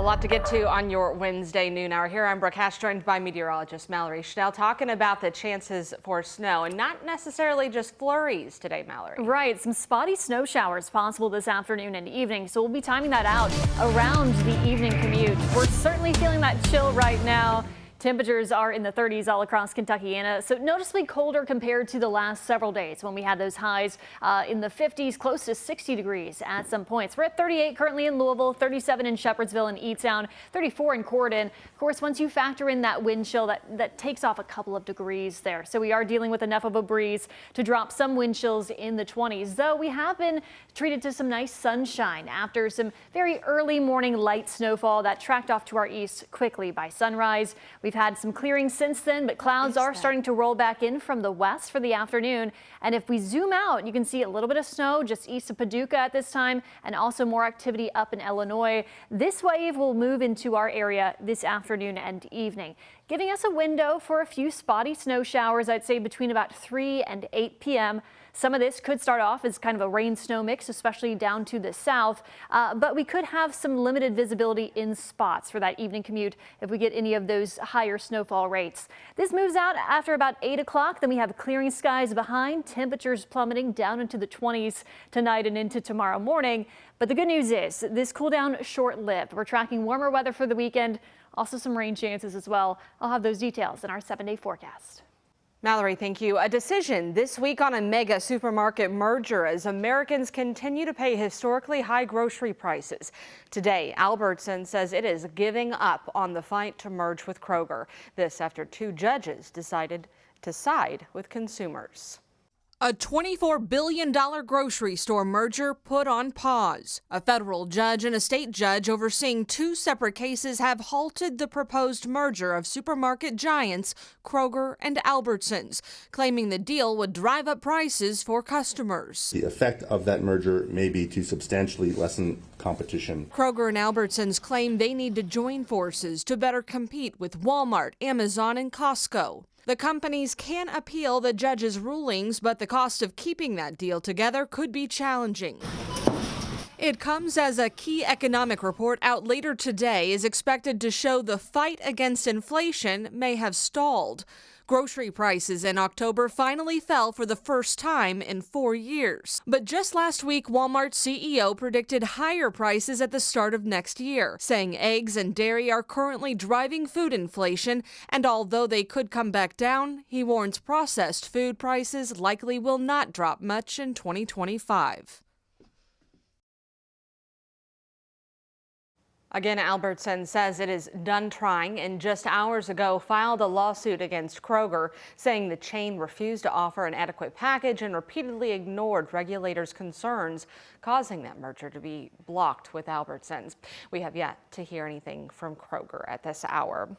lot to get to on your Wednesday noon hour. Here I'm Brooke Hash, joined by meteorologist Mallory Schnell, talking about the chances for snow, and not necessarily just flurries today, Mallory. Right, some spotty snow showers possible this afternoon and evening, so we'll be timing that out around the evening commute. We're certainly feeling that chill right now. Temperatures are in the 30s all across Kentucky, so noticeably colder compared to the last several days when we had those highs in the 50s, close to 60 degrees at some points. We're at 38 currently in Louisville, 37 in Shepherdsville and Eatown, 34 in Corydon. Of course, once you factor in that wind chill, that takes off a couple of degrees there. So we are dealing with enough of a breeze to drop some wind chills in the 20s, though we have been treated to some nice sunshine after some very early morning light snowfall that tracked off to our east quickly by sunrise. We've had some clearing since then, but clouds are starting to roll back in from the west for the afternoon. And if we zoom out, you can see a little bit of snow just east of Paducah at this time, and also more activity up in Illinois. This wave will move into our area this afternoon and evening, giving us a window for a few spotty snow showers, I'd say between about 3 and 8 p.m. Some of this could start off as kind of a rain-snow mix, especially down to the south, but we could have some limited visibility in spots for that evening commute if we get any of those higher snowfall rates. This moves out after about 8 o'clock. Then we have clearing skies behind, temperatures plummeting down into the 20s tonight and into tomorrow morning. But the good news is this cool down short-lived. We're tracking warmer weather for the weekend, also some rain chances as well. I'll have those details in our 7-day forecast. Mallory, thank you. A decision this week on a mega supermarket merger as Americans continue to pay historically high grocery prices. Today, Albertson says it is giving up on the fight to merge with Kroger. This after 2 judges decided to side with consumers. A $24 billion grocery store merger put on pause. A federal judge and a state judge overseeing 2 separate cases have halted the proposed merger of supermarket giants Kroger and Albertsons, claiming the deal would drive up prices for customers. The effect of that merger may be to substantially lessen competition. Kroger and Albertsons claim they need to join forces to better compete with Walmart, Amazon, and Costco. The companies can appeal the judge's rulings, but the cost of keeping that deal together could be challenging. It comes as a key economic report out later today is expected to show the fight against inflation may have stalled. Grocery prices in October finally fell for the first time in 4 years. But just last week, Walmart's CEO predicted higher prices at the start of next year, saying eggs and dairy are currently driving food inflation, and although they could come back down, he warns processed food prices likely will not drop much in 2025. Again, Albertson says it is done trying and just hours ago filed a lawsuit against Kroger, saying the chain refused to offer an adequate package and repeatedly ignored regulators' concerns, causing that merger to be blocked with Albertsons. We have yet to hear anything from Kroger at this hour.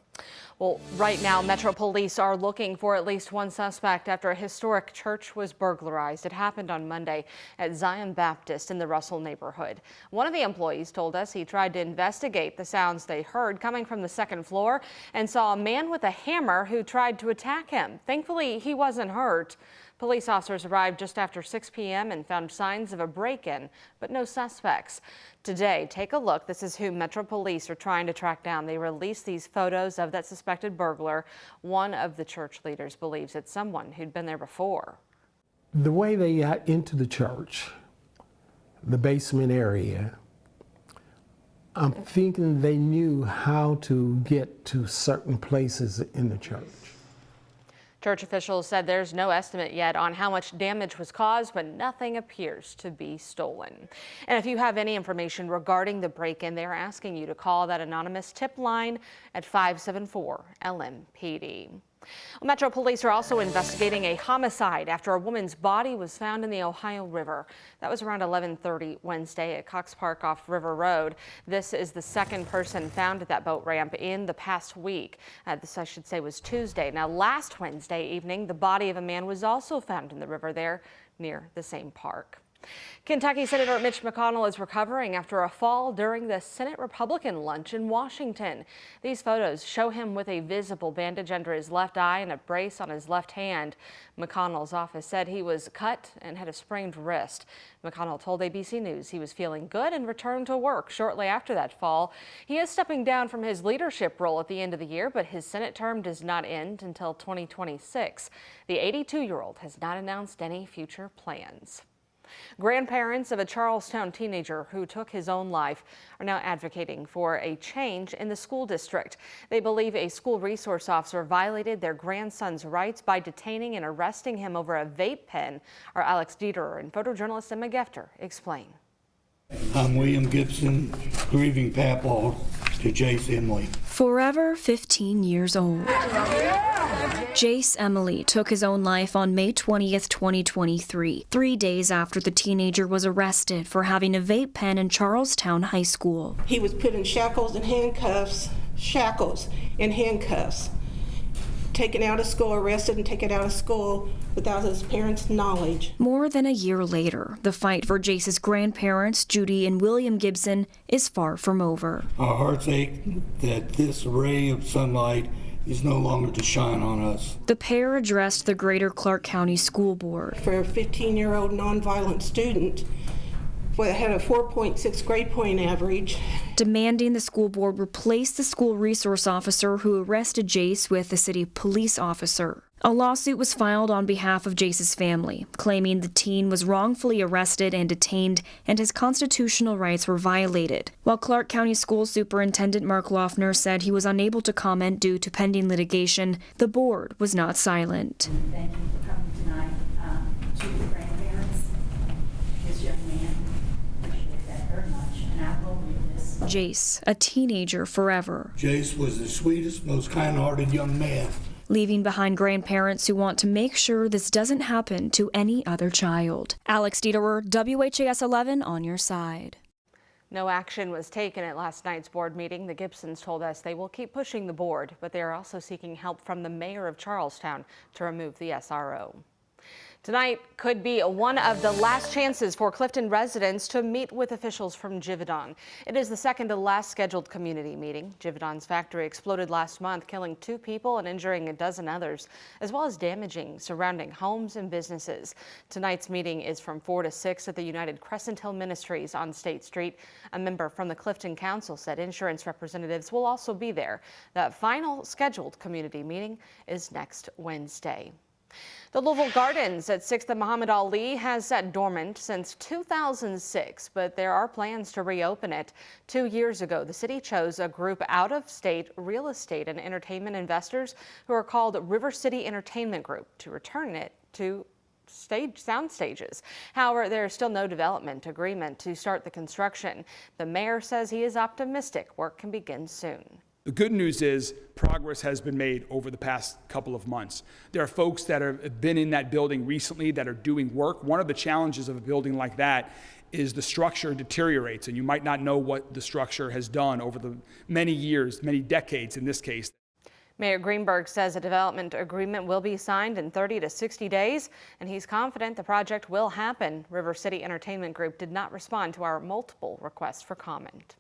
Well, right now, Metro Police are looking for at least 1 suspect after a historic church was burglarized. It happened on Monday at Zion Baptist in the Russell neighborhood. One of the employees told us he tried to investigate the sounds they heard coming from the 2nd floor and saw a man with a hammer who tried to attack him. Thankfully, he wasn't hurt. Police officers arrived just after 6 p.m. and found signs of a break-in, but no suspects. Today, take a look. This is who Metro Police are trying to track down. They released these photos of that suspected burglar. One of the church leaders believes it's someone who'd been there before. The way they got into the church, the basement area, I'm thinking they knew how to get to certain places in the church. Church officials said there's no estimate yet on how much damage was caused, but nothing appears to be stolen. And if you have any information regarding the break-in, they're asking you to call that anonymous tip line at 574-LMPD. Metro Police are also investigating a homicide after a woman's body was found in the Ohio River. That was around 11:30 Wednesday at Cox Park off River Road. This is the 2nd person found at that boat ramp in the past week. This, I should say, was Tuesday. Now, last Wednesday evening, the body of a man was also found in the river there near the same park. Kentucky Senator Mitch McConnell is recovering after a fall during the Senate Republican lunch in Washington. These photos show him with a visible bandage under his left eye and a brace on his left hand. McConnell's office said he was cut and had a sprained wrist. McConnell told ABC News he was feeling good and returned to work shortly after that fall. He is stepping down from his leadership role at the end of the year, but his Senate term does not end until 2026. The 82-year-old has not announced any future plans. Grandparents of a Charlestown teenager who took his own life are now advocating for a change in the school district. They believe a school resource officer violated their grandson's rights by detaining and arresting him over a vape pen. Our Alex Dieterer and photojournalist Emma Gefter explain. I'm William Gibson, grieving papaw to Jace Emily. Forever 15 years old. Jace Emily took his own life on May 20th, 2023, 3 days after the teenager was arrested for having a vape pen in Charlestown High School. He was put in shackles and handcuffs, taken out of school, arrested and taken out of school without his parents' knowledge. More than a year later, the fight for Jace's grandparents, Judy and William Gibson, is far from over. Our hearts ache that this ray of sunlight is no longer to shine on us. The pair addressed the Greater Clark County School Board. For a 15-year-old nonviolent student that had a 4.6 grade point average, demanding the school board replace the school resource officer who arrested Jace with a city police officer. A lawsuit was filed on behalf of Jace's family, claiming the teen was wrongfully arrested and detained and his constitutional rights were violated. While Clark County School Superintendent Mark Loeffner said he was unable to comment due to pending litigation, the board was not silent. Thank you for coming tonight to the grandparents, this young man. Appreciate that very much, and I will read this. Jace, a teenager forever. Jace was the sweetest, most kind-hearted young man. Leaving behind grandparents who want to make sure this doesn't happen to any other child. Alex Dieterer, WHAS11 on your side. No action was taken at last night's board meeting. The Gibsons told us they will keep pushing the board, but they are also seeking help from the mayor of Charlestown to remove the SRO. Tonight could be one of the last chances for Clifton residents to meet with officials from Givaudan. It is the second to last scheduled community meeting. Givaudan's factory exploded last month, killing 2 people and injuring a dozen others, as well as damaging surrounding homes and businesses. Tonight's meeting is from 4 to 6 at the United Crescent Hill Ministries on State Street. A member from the Clifton Council said insurance representatives will also be there. The final scheduled community meeting is next Wednesday. The Louisville Gardens at 6th and Muhammad Ali has sat dormant since 2006, but there are plans to reopen it. 2 years ago, the city chose a group out-of-state real estate and entertainment investors who are called River City Entertainment Group to return it to sound stages. However, there is still no development agreement to start the construction. The mayor says he is optimistic work can begin soon. The good news is progress has been made over the past couple of months. There are folks that have been in that building recently that are doing work. One of the challenges of a building like that is the structure deteriorates, and you might not know what the structure has done over the many years, many decades in this case. Mayor Greenberg says a development agreement will be signed in 30 to 60 days, and he's confident the project will happen. River City Entertainment Group did not respond to our multiple requests for comment.